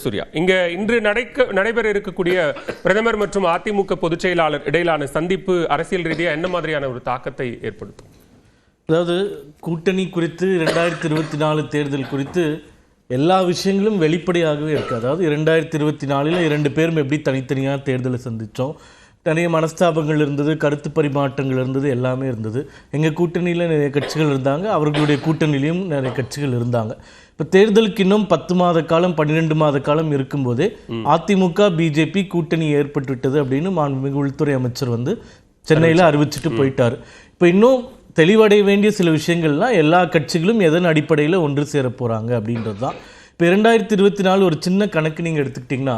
சூர்யா, இங்க இன்று நடைபெற இருக்கக்கூடிய பிரதமர் மற்றும் அதிமுக பொதுச் செயலாளர் இடையிலான சந்திப்பு அரசியல் ரீதியாக என்ன மாதிரியான ஒரு தாக்கத்தை ஏற்படுத்தும்? அதாவது கூட்டணி குறித்து 2024 தேர்தல் குறித்து எல்லா விஷயங்களும் வெளிப்படையாகவே இருக்குது. அதாவது 2024 2 பேரும் எப்படி தனித்தனியாக தேர்தலை சந்தித்தோம், நிறைய மனஸ்தாபங்கள் இருந்தது, கருத்து பரிமாற்றங்கள் இருந்தது, எல்லாமே இருந்தது. எங்கள் கூட்டணியில் நிறைய கட்சிகள் இருந்தாங்க, அவர்களுடைய கூட்டணியிலையும் நிறைய கட்சிகள் இருந்தாங்க. இப்போ தேர்தலுக்கு இன்னும் 10 மாத காலம் 12 மாத காலம் இருக்கும்போதே அதிமுக பிஜேபி கூட்டணி ஏற்பட்டுவிட்டது அப்படின்னு மாண்புமிகு உள்துறை அமைச்சர் சென்னையில் அறிவிச்சுட்டு போயிட்டார். இப்போ இன்னும் தெளிவடைய வேண்டிய சில விஷயங்கள்லாம் எல்லா கட்சிகளும் எதன் அடிப்படையில் ஒன்று சேர போகிறாங்க அப்படின்றது தான். இப்போ 2024 ஒரு சின்ன கணக்கு நீங்கள் எடுத்துக்கிட்டிங்கன்னா,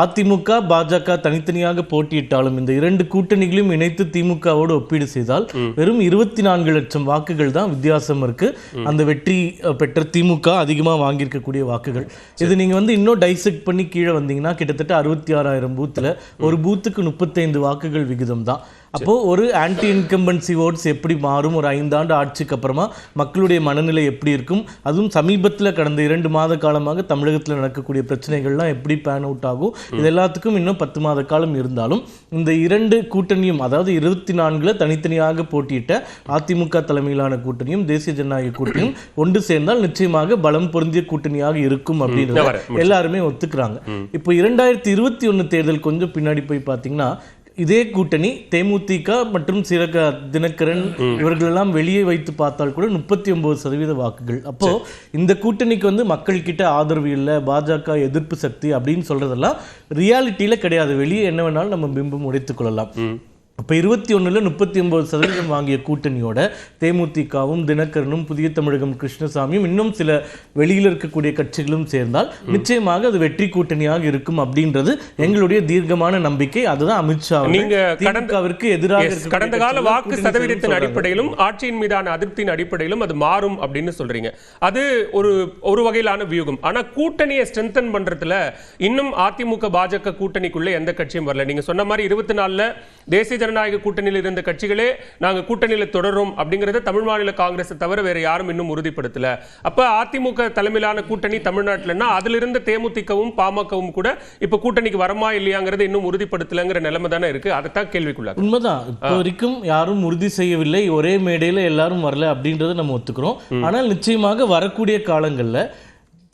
அதிமுக பாஜக தனித்தனியாக போட்டியிட்டாலும் இந்த 2 கூட்டணிகளையும் இணைத்து திமுகவோடு ஒப்பீடு செய்தால் வெறும் 24 லட்சம் வாக்குகள் தான் வித்தியாசம் இருக்கு. அந்த வெற்றி பெற்ற திமுக அதிகமாக வாங்கியிருக்கக்கூடிய வாக்குகள். இது நீங்க இன்னும் டைசெக்ட் பண்ணி கீழே வந்தீங்கன்னா கிட்டத்தட்ட 66,000 பூத்தில் ஒரு பூத்துக்கு 35 வாக்குகள் விகிதம் தான். அப்போ ஒரு ஆன்டி இன்கம்பன்சி ஓட்ஸ் எப்படி மாறும், ஒரு 5 ஆண்டு ஆட்சிக்கு அப்புறமா மக்களுடைய மனநிலை எப்படி இருக்கும், அதுவும் சமீபத்தில் கடந்த 2 மாத காலமாக தமிழகத்தில் நடக்கக்கூடிய பிரச்சனைகள்லாம் எப்படி பேன் அவுட் ஆகும், இது எல்லாத்துக்கும் இன்னும் 10 மாத காலம் இருந்தாலும் இந்த 2 கூட்டணியும், அதாவது 24 தனித்தனியாக போட்டியிட்ட அதிமுக தலைமையிலான கூட்டணியும் தேசிய ஜனநாயக கூட்டணியும் ஒன்று சேர்ந்தால் நிச்சயமாக பலம் பொருந்திய கூட்டணியாக இருக்கும் அப்படின்னு எல்லாருமே ஒத்துக்கிறாங்க. இப்போ 2021 தேர்தல் கொஞ்சம் பின்னாடி போய் பார்த்தீங்கன்னா, இதே கூட்டணி தேமுதிக மற்றும் தினகரன் இவர்களெல்லாம் வெளியே வைத்து பார்த்தால் கூட 39% வாக்குகள். அப்போ இந்த கூட்டணிக்கு மக்கள் கிட்ட ஆதரவு இல்லை, பாஜக எதிர்ப்பு சக்தி அப்படின்னு சொல்றதெல்லாம் ரியாலிட்டியில கிடையாது. வெளியே என்ன வேணாலும் நம்ம பிம்பம் உடைத்துக் கொள்ளலாம். இப்போ 21ல் 39% வாங்கிய கூட்டணியோட தேமுதிகவும் தினகரனும் புதிய தமிழகம் கிருஷ்ணசாமியும் இன்னும் சில வெளியில் இருக்கக்கூடிய கட்சிகளும் சேர்ந்தால் நிச்சயமாக அது வெற்றி கூட்டணியாக இருக்கும் அப்படின்றது எங்களுடைய தீர்க்கமான நம்பிக்கை. அதுதான் அமித்ஷா திமுகவிற்கு எதிராக கடந்த கால வாக்கு சதவீதத்தின் அடிப்படையிலும் ஆட்சியின் மீதான அதிருப்தியின் அடிப்படையிலும் அது மாறும் அப்படின்னு சொல்றீங்க. அது ஒரு வகையிலான வியூகம். ஆனா கூட்டணியை ஸ்ட்ரென்தன் பண்றதுல இன்னும் அதிமுக பாஜக கூட்டணிக்குள்ள எந்த கட்சியும் வரல. நீங்க சொன்ன மாதிரி 24ல் தேசிய ஜனநாயக கூட்டணியில் இருந்த கட்சிகளே நாங்க கூட்டணியில் தொடரும் அப்படிங்கறத தமிழ் மாநில காங்கிரஸ் தவிர வேற யாரும் இன்னும் உறுதிப்படுத்தல. அப்ப அதிமுக தலைமையிலான கூட்டணி தமிழ்நாட்டில்னா அதில் இருந்த தேமுதிகவும் பாமகவும் கூட இப்ப கூட்டணிக்கு வரமா இல்லையாங்கிறத இன்னும் உறுதிப்படுத்தலங்கிற நிலைமை தானே இருக்கு. அதைத்தான் கேள்விக்குள்ள. உண்மைதான், இப்போ வரைக்கும் யாரும் உறுதி செய்யவில்லை, ஒரே மேடையில எல்லாரும் வரல அப்படின்றத நம்ம ஒத்துக்கிறோம். ஆனால் நிச்சயமாக வரக்கூடிய காலங்களில்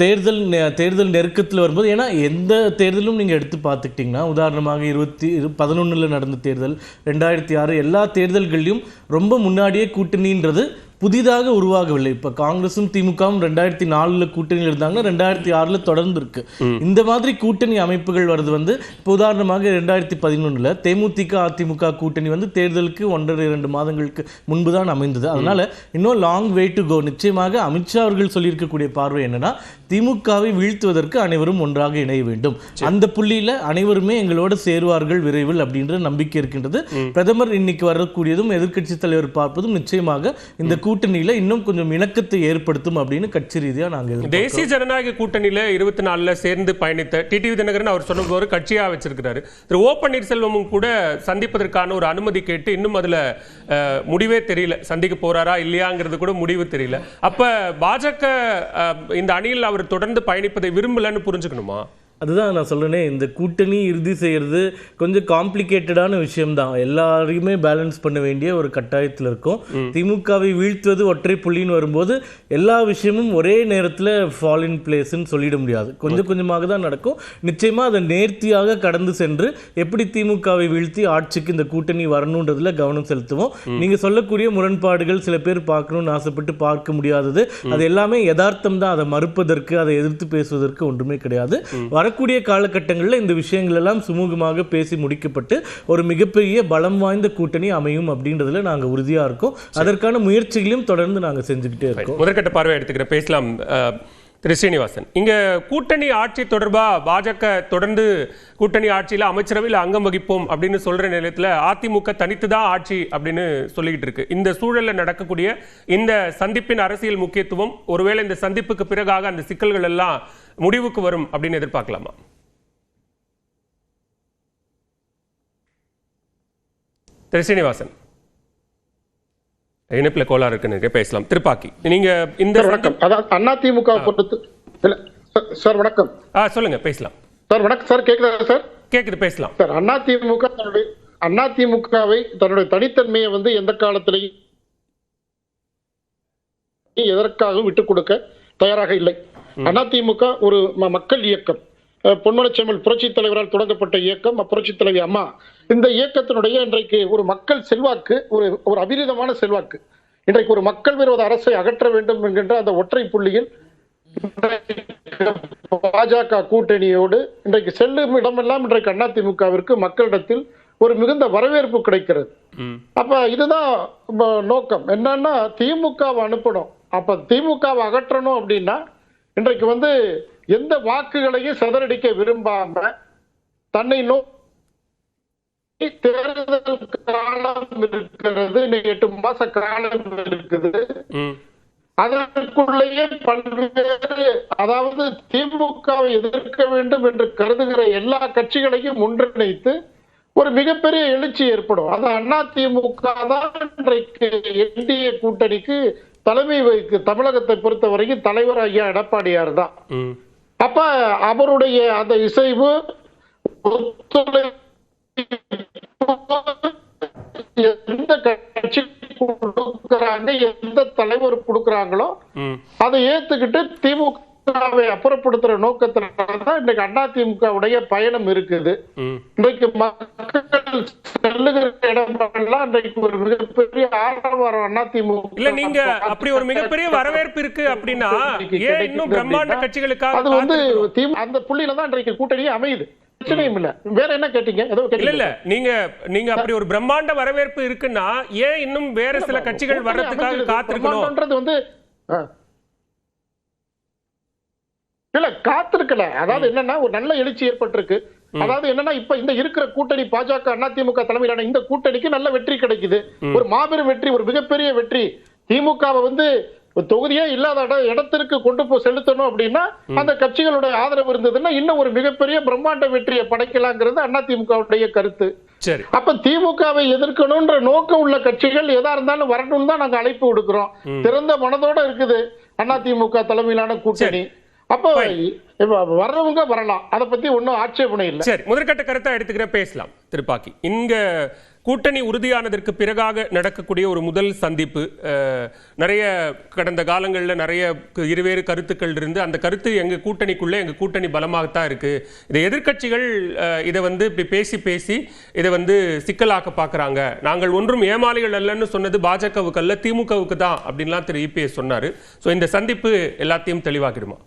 தேர்தல் நெருக்கத்தில் வரும்போது, ஏன்னா எந்த தேர்தலும் நீங்கள் எடுத்து பார்த்துக்கிட்டிங்கன்னா, உதாரணமாக 2011 நடந்த தேர்தல், 2006 எல்லா தேர்தல்கள்லையும் ரொம்ப முன்னாடியே கூட்டணின்றது புதிதாக உருவாகவில்லை. இப்போ காங்கிரஸும் திமுகவும் 2004 கூட்டணியில் இருந்தாங்கன்னா 2006 தொடர்ந்து இருக்கு. இந்த மாதிரி கூட்டணி அமைப்புகள் வருது இப்போ உதாரணமாக 2011 தேமுதிக அதிமுக கூட்டணி தேர்தலுக்கு 1.5-2 மாதங்களுக்கு முன்பு தான் அமைந்தது. அதனால இன்னும் லாங் வே டு கோ. நிச்சயமாக அமித்ஷா அவர்கள் சொல்லியிருக்கக்கூடிய பார்வை என்னன்னா, திமுகவை வீழ்த்துவதற்கு அனைவரும் ஒன்றாக இணைய வேண்டும். அந்த புள்ளியில அனைவருமே எங்களோட சேருவார்கள் விரைவில் அப்படின்ற நம்பிக்கை இருக்கின்றது. பிரதமர் இன்னைக்கு வரக்கூடியதும் எதிர்க்கட்சி தலைவர் பார்ப்பதும் நிச்சயமாக இந்த கூட்டணியில இன்னும் கொஞ்சம் இணக்கத்தை ஏற்படுத்தும் அப்படின்னு கட்சி ரீதியா நாங்க தேசிய ஜனநாயக கூட்டணியில 24ல் சேர்ந்து பயணித்த டிடிவி தினகரன் அவர் சொன்ன ஒரு கட்சியா வச்சிருக்கிறாரு. திரு ஓ பன்னீர்செல்வமும் கூட சந்திப்பதற்கான ஒரு அனுமதி கேட்டு இன்னும் அதுல முடிவே தெரியல, சந்திக்க போறாரா இல்லையாங்கிறது கூட முடிவு தெரியல. அப்ப பாஜக இந்த அணியில் அவர் தொடர்ந்து பயணிப்பதை விரும்பலன்னு புரிஞ்சுக்கணுமா? அதுதான் நான் சொல்றேனே, இந்த கூட்டணி இறுதி செய்யறது கொஞ்சம் காம்ப்ளிகேட்டடான விஷயம்தான். எல்லாரையுமே பேலன்ஸ் பண்ண வேண்டிய ஒரு கட்டாயத்தில் இருக்கும். திமுகவை வீழ்த்துவது ஒற்றை புள்ளின்னு வரும்போது எல்லா விஷயமும் ஒரே நேரத்தில் ஃபால் இன் பிளேஸ்ன்னு சொல்லிட முடியாது. கொஞ்சம் கொஞ்சமாக தான் நடக்கும். நிச்சயமாக அதை நேர்த்தியாக கடந்து சென்று எப்படி திமுகவை வீழ்த்தி ஆட்சிக்கு இந்த கூட்டணி வரணுன்றதுல கவனம் செலுத்துவோம். நீங்க சொல்லக்கூடிய முரண்பாடுகள் சில பேர் பார்க்கணும்னு ஆசைப்பட்டு பார்க்க முடியாதது, அது எல்லாமே யதார்த்தம் தான். அதை மறுப்பதற்கு, அதை எதிர்த்து பேசுவதற்கு ஒன்றுமே கிடையாது. வரக்கூடிய காலகட்டங்களில் இந்த விஷயங்கள் எல்லாம் சுமூகமாக பேசி முடிக்கப்பட்டு ஒரு மிகப்பெரிய பலம் வாய்ந்த கூட்டணி அமையும் அப்படின்றதுல நாங்கள் உறுதியா இருக்கோம். அதற்கான முயற்சிகளையும் தொடர்ந்து நாங்கள் செஞ்சுக்கிட்டே இருக்கோம். முதற்கட்ட பார்வை எடுத்துக்கிற பேசலாம். திரு ஸ்ரீனிவாசன், இங்க கூட்டணி ஆட்சி தொடர்பா பாஜக தொடர்ந்து கூட்டணி ஆட்சியில் அமைச்சரவையில் அங்கம் வகிப்போம் அப்படின்னு சொல்ற நிலையத்தில் அதிமுக தனித்துதான் ஆட்சி அப்படின்னு சொல்லிக்கிட்டு இருக்கு. இந்த சூழலில் நடக்கக்கூடிய இந்த சந்திப்பின் அரசியல் முக்கியத்துவம், ஒருவேளை இந்த சந்திப்புக்கு பிறகாக அந்த சிக்கல்கள் எல்லாம் முடிவுக்கு வரும் அப்படின்னு எதிர்பார்க்கலாமா? திரு ஸ்ரீனிவாசன், இணைப்பில் கோளாறு இருக்குன்னு பேசலாம். திருப்பாக்கி, நீங்க இந்த அதிமுக பொறுத்து சார் வணக்கம். சொல்லுங்க, பேசலாம் சார் வணக்கம் சார். கேக்குதா சார்? கேக்குது, பேசலாம் சார். அதிமுகவை தன்னுடைய தனித்தன்மையை எந்த காலத்திலையும் எதற்காகவும் விட்டுக் கொடுக்க தயாராக இல்லை. அதிமுக ஒரு மக்கள் இயக்கம். பொன்மனச்செம்மல் புரட்சி தலைவரால் தொடங்கப்பட்ட இயக்கம், புரட்சி தலைவி அம்மா. இந்த இயக்கத்தினுடைய இன்றைக்கு ஒரு மக்கள் செல்வாக்கு, ஒரு அபிரிதமான செல்வாக்கு. இன்றைக்கு ஒரு மக்கள் விரோத அரசை அகற்ற வேண்டும் என்கின்ற அந்த ஒற்றை புள்ளியில் பாஜக கூட்டணியோடு இன்றைக்கு செல்லும் இடமெல்லாம் இன்றைக்கு அதிமுகவிற்கு மக்களிடத்தில் ஒரு மிகுந்த வரவேற்பு கிடைக்கிறது. அப்ப இதுதான் நோக்கம். என்னன்னா திமுகவை அனுப்பணும். அப்ப திமுகவை அகற்றணும் அப்படின்னா இன்றைக்கு எந்த வாக்குகளையும் சிதறடிக்க விரும்பாம தன்னை நோக்கி தேர்தல் காலம் இருக்கிறது, 8 மாச காலம் இருக்குது. அதற்குள்ளேயே பல்வேறு, அதாவது திமுகவை எதிர்க்க வேண்டும் என்று கருதுகிற எல்லா கட்சிகளையும் ஒன்றிணைத்து ஒரு மிகப்பெரிய எழுச்சி ஏற்படும். அது அதிமுக தான் இன்றைக்கு என்டிஏ கூட்டணிக்கு தலைமை வகிக்கு. தமிழகத்தை பொறுத்த வரைக்கும் தலைவர் ஐயா எடப்பாடியார் தான். அப்ப அவருடைய அந்த இசைவு எந்த கட்சி கொடுக்கிறாங்க, எந்த தலைவர் கொடுக்கிறாங்களோ அதை ஏத்துக்கிட்டு திமுகவை அப்புறப்படுத்துற நோக்கத்தினால்தான் இன்றைக்கு அதிமுகவுடைய பயணம் இருக்குது. இன்றைக்கு மக்கள் செல்லுகிற இடமெல்லாம் இன்றைக்கு ஒரு மிகப்பெரிய ஆரவாரம் அதிமுக. இல்ல, நீங்க அப்படி ஒரு மிகப்பெரிய வரவேற்பு இருக்கு அப்படின்னா ஏன் இன்னும் பிரம்மாண்ட கட்சிகளுக்காக அது அந்த புள்ளியில தான் இன்றைக்கு கூட்டணியே அமையுது. பிரச்சனையும் இல்ல. வேற என்ன கேட்டீங்க? இல்ல, நீங்க அப்படி ஒரு பிரம்மாண்ட வரவேற்பு இருக்குன்னா ஏன் இன்னும் வேற சில கட்சிகள் வர்றதுக்காக காத்திருக்கணும்? இல்ல, காத்திருக்கல. அதாவது என்னன்னா ஒரு நல்ல எழுச்சி ஏற்பட்டிருக்கு. அதாவது என்னன்னா இப்ப இந்த இருக்கிற கூட்டணி பாஜக அதிமுக தலைமையிலான இந்த கூட்டணிக்கு நல்ல வெற்றி கிடைக்குது. ஒரு மாபெரும் வெற்றி, ஒரு மிகப்பெரிய வெற்றி. திமுகவை தொகுதியே இல்லாத இடத்திற்கு கொண்டு போய் செலுத்தணும் அப்படின்னா அந்த கட்சிகளுடைய ஆதரவு இருந்ததுன்னா இன்னும் ஒரு மிகப்பெரிய பிரம்மாண்ட வெற்றியை படைக்கலாங்கிறது அதிமுகவுடைய கருத்து. அப்ப திமுகவை எதிர்க்கணும்ன்ற நோக்கம் உள்ள கட்சிகள் எதா இருந்தாலும் வரணும்னு தான் நாங்க அழைப்பு விடுக்கிறோம். திறந்த மனதோட இருக்குது அதிமுக தலைமையிலான கூட்டணி. அப்ப வர்றவங்க வரலாம், அதை பத்தி ஒன்னும் ஆட்சேபனை இல்லை. சரி, முதற்கட்ட கருத்தா எடுத்துக்கிற பேசலாம். திருப்பாக்கி, இங்க கூட்டணி உறுதியானதற்கு பிறகாக நடக்கக்கூடிய ஒரு முதல் சந்திப்பு. நிறைய கடந்த காலங்களில் நிறைய இருவேறு கருத்துக்கள் இருந்து அந்த கருத்து எங்க கூட்டணிக்குள்ளே எங்க கூட்டணி பலமாகத்தான் இருக்கு. இதை எதிர்கட்சிகள் இதை இப்படி பேசி இதை சிக்கலாக்க பார்க்குறாங்க. நாங்கள் ஒன்றும் ஏமாளிகள் அல்லன்னு சொன்னது பாஜகவுக்கு அல்ல, திமுகவுக்கு தான் அப்படின்லாம் திரு இபிஎஸ் சொன்னார். ஸோ இந்த சந்திப்பு எல்லாத்தையும் தெளிவாக்கிடுமா?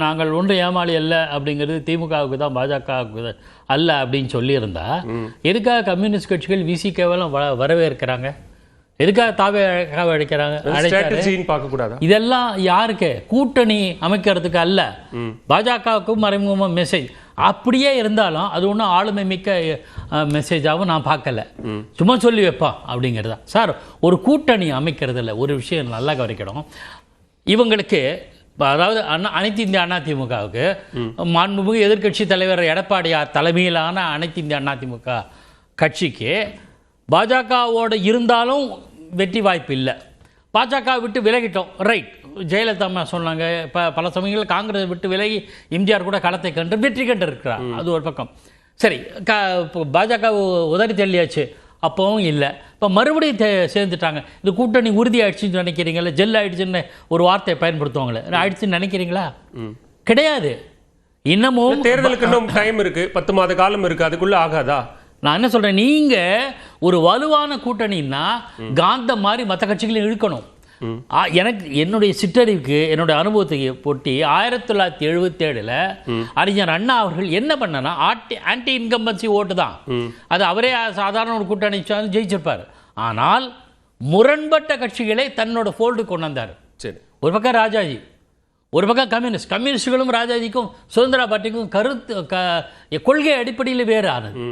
நாங்கள் ஒன்று ஏமாளி அல்ல அப்படிங்கிறது திமுகவுக்கு தான், பாஜகவுக்கு அல்ல அப்படின்னு சொல்லியிருந்தா எதுக்காக கம்யூனிஸ்ட் கட்சிகள் விசிகேவெல்லாம் வரவேற்கிறாங்க? எதுக்காக தாவே அழைக்கிறாங்க? இதெல்லாம் யாருக்கு? கூட்டணி அமைக்கிறதுக்கு அல்ல, பாஜகவுக்கும் மறைமுகமாக மெசேஜ். அப்படியே இருந்தாலும் அது ஒன்றும் ஆளுமை மிக்க மெசேஜாகவும் நான் பார்க்கல. சும்மா சொல்லி வைப்பான் அப்படிங்கிறதா. சார், ஒரு கூட்டணி அமைக்கிறதுல ஒரு விஷயம் நல்லா கவனிக்கணும். இவங்களுக்கு, அதாவது அனைத்து இந்திய அதிமுகவுக்கு மாண்புமிகு எதிர்க்கட்சி தலைவர் எடப்பாடியார் தலைமையிலான அனைத்து இந்திய அதிமுக கட்சிக்கு பாஜகவோடு இருந்தாலும் வெற்றி வாய்ப்பு இல்லை. பாஜக விட்டு விலகிட்டோம், ரைட். ஜெயலலிதா அம்மா சொன்னாங்க, பல சமயங்களில் காங்கிரஸ் விட்டு விலகி எம்ஜிஆர் கூட களத்தை கண்டு வெற்றி கண்டு இருக்கிறார். அது ஒரு பக்கம். சரி, பாஜக உதறி தள்ளியாச்சு, அப்பவும் இல்லை. இப்போ மறுபடியும் சேர்ந்துட்டாங்க. இந்த கூட்டணி உறுதி ஆயிடுச்சுன்னு நினைக்கிறீங்களா? ஜெல் ஆயிடுச்சுன்னு ஒரு வார்த்தையை பயன்படுத்துவாங்களே, ஆயிடுச்சுன்னு நினைக்கிறீங்களா? கிடையாது. இன்னமும் தேர்தலுக்கு இன்னும் டைம் இருக்கு, 10 மாத காலம் இருக்கு, அதுக்குள்ள ஆகாதா? நான் என்ன சொல்றேன், நீங்க ஒரு வலுவான கூட்டணின்னா காந்தம் மாதிரி மற்ற கட்சிகளையும் இழுக்கணும். எனக்கு என்னுடைய சிற்றறிவுக்கு, என்னுடைய அனுபவத்தை போட்டி 1977 அறிஞர் அண்ணா அவர்கள் என்ன பண்ணனா, ஆன்டி இன்கம்பன்சி ஓட்டு தான். அது அவரே சாதாரண ஒரு கூட்டணி ஜெயிச்சிருப்பார். ஆனால் முரண்பட்ட கட்சிகளை தன்னோட ஃபோல்டு கொண்டு வந்தார். ஒரு பக்கம் ராஜாஜி, ஒரு பக்கம் கம்யூனிஸ்டுகளும் ராஜாஜிக்கும் சுதந்திரா பார்ட்டிக்கும் கொள்கை அடிப்படையில் வேறு ஆனது.